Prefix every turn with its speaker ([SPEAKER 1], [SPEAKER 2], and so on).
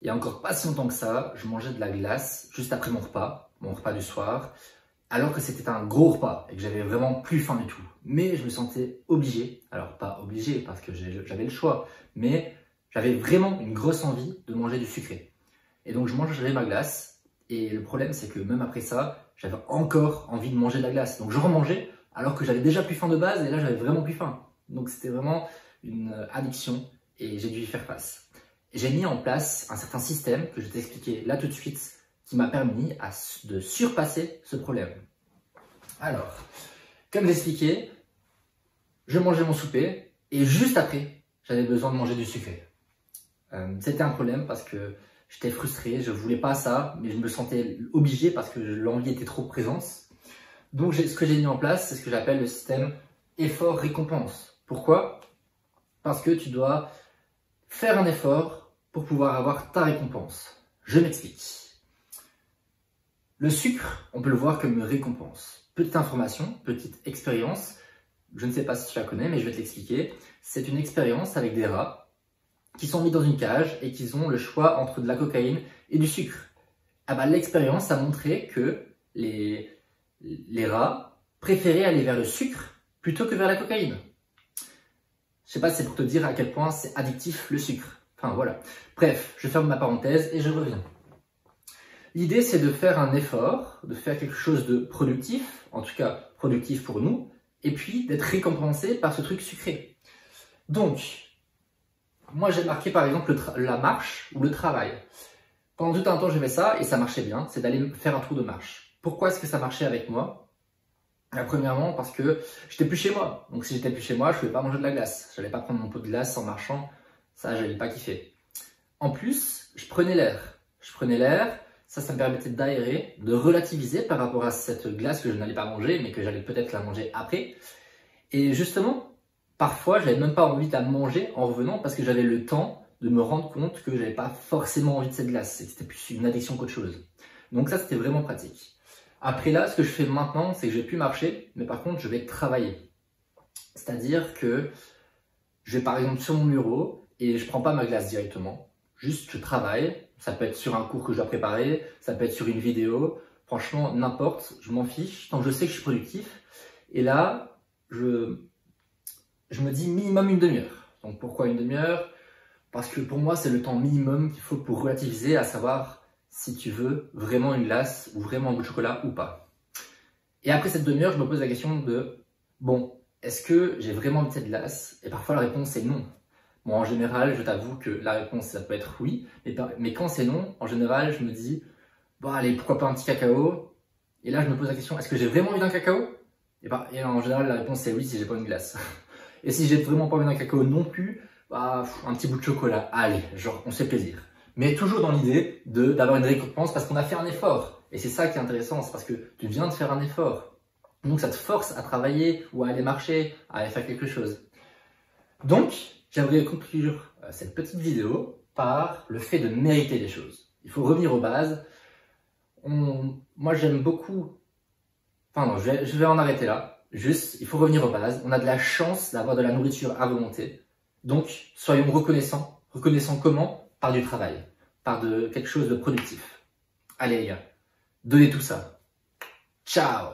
[SPEAKER 1] Il y a encore pas si longtemps que ça, je mangeais de la glace juste après mon repas du soir, alors que c'était un gros repas et que j'avais vraiment plus faim du tout. Mais je me sentais obligé, alors pas obligé parce que j'avais le choix, mais j'avais vraiment une grosse envie de manger du sucré. Et donc je mangeais ma glace et le problème c'est que même après ça, j'avais encore envie de manger de la glace. Donc je remangeais alors que j'avais déjà plus faim de base et là j'avais vraiment plus faim. Donc c'était vraiment une addiction et j'ai dû y faire face. J'ai mis en place un certain système que je vais t'expliquer là tout de suite qui m'a permis de surpasser ce problème. Alors, comme j'expliquais, je mangeais mon souper et juste après, j'avais besoin de manger du sucré. C'était un problème parce que j'étais frustré, je voulais pas ça, mais je me sentais obligé parce que l'envie était trop présente. Donc ce que j'ai mis en place, c'est ce que j'appelle le système effort-récompense. Pourquoi? Parce que tu dois faire un effort pour pouvoir avoir ta récompense. Je m'explique. Le sucre, on peut le voir comme une récompense. Petite information, petite expérience, je ne sais pas si tu la connais, mais je vais te l'expliquer. C'est une expérience avec des rats qui sont mis dans une cage et qui ont le choix entre de la cocaïne et du sucre. L'expérience a montré que les rats préféraient aller vers le sucre plutôt que vers la cocaïne. Je sais pas si c'est pour te dire à quel point c'est addictif le sucre. Enfin voilà. Bref, je ferme ma parenthèse et je reviens. L'idée c'est de faire un effort, de faire quelque chose de productif, en tout cas productif pour nous, et puis d'être récompensé par ce truc sucré. Donc, moi j'ai marqué par exemple la marche ou le travail. Pendant tout un temps j'ai fait ça et ça marchait bien, c'est d'aller faire un tour de marche. Pourquoi est-ce que ça marchait avec moi? Premièrement parce que j'étais plus chez moi. Donc si j'étais plus chez moi, je ne pouvais pas manger de la glace. Je n'allais pas prendre mon pot de glace en marchant. Ça, je n'allais pas kiffer. En plus, je prenais l'air. Ça me permettait d'aérer, de relativiser par rapport à cette glace que je n'allais pas manger, mais que j'allais peut-être la manger après. Et justement, parfois, je n'avais même pas envie de la manger en revenant parce que j'avais le temps de me rendre compte que je n'avais pas forcément envie de cette glace. C'était plus une addiction qu'autre chose. Donc ça, c'était vraiment pratique. Après là, ce que je fais maintenant, c'est que je vais plus marcher, mais par contre, je vais travailler. C'est-à-dire que je vais par exemple sur mon bureau et je prends pas ma glace directement. Juste, je travaille. Ça peut être sur un cours que je dois préparer, ça peut être sur une vidéo. Franchement, n'importe, je m'en fiche. Tant que je sais que je suis productif. Et là, je me dis minimum une demi-heure. Donc pourquoi une demi-heure? Parce que pour moi, c'est le temps minimum qu'il faut pour relativiser, à savoir si tu veux vraiment une glace ou vraiment un goût de chocolat ou pas. Et après cette demi-heure, je me pose la question de, bon, est-ce que j'ai vraiment envie de cette glace? Et parfois la réponse est non. Bon, en général, je t'avoue que la réponse, ça peut être oui, mais quand c'est non, en général, je me dis, bon allez, pourquoi pas un petit cacao? Et là, je me pose la question, est-ce que j'ai vraiment envie d'un cacao? Et en général, la réponse est oui si j'ai pas une glace. Et si j'ai vraiment pas envie d'un cacao non plus, un petit bout de chocolat, allez, genre on se fait plaisir. Mais toujours dans l'idée d'avoir une récompense parce qu'on a fait un effort. Et c'est ça qui est intéressant, c'est parce que tu viens de faire un effort. Donc ça te force à travailler ou à aller marcher, à aller faire quelque chose. Donc, j'aimerais conclure cette petite vidéo par le fait de mériter les choses. Il faut revenir aux bases. Moi j'aime beaucoup... Enfin non, je vais en arrêter là. Juste, il faut revenir aux bases. On a de la chance d'avoir de la nourriture à volonté. Donc, soyons reconnaissants. Reconnaissants comment? Par du travail, par quelque chose de productif. Allez les gars, donnez tout ça. Ciao!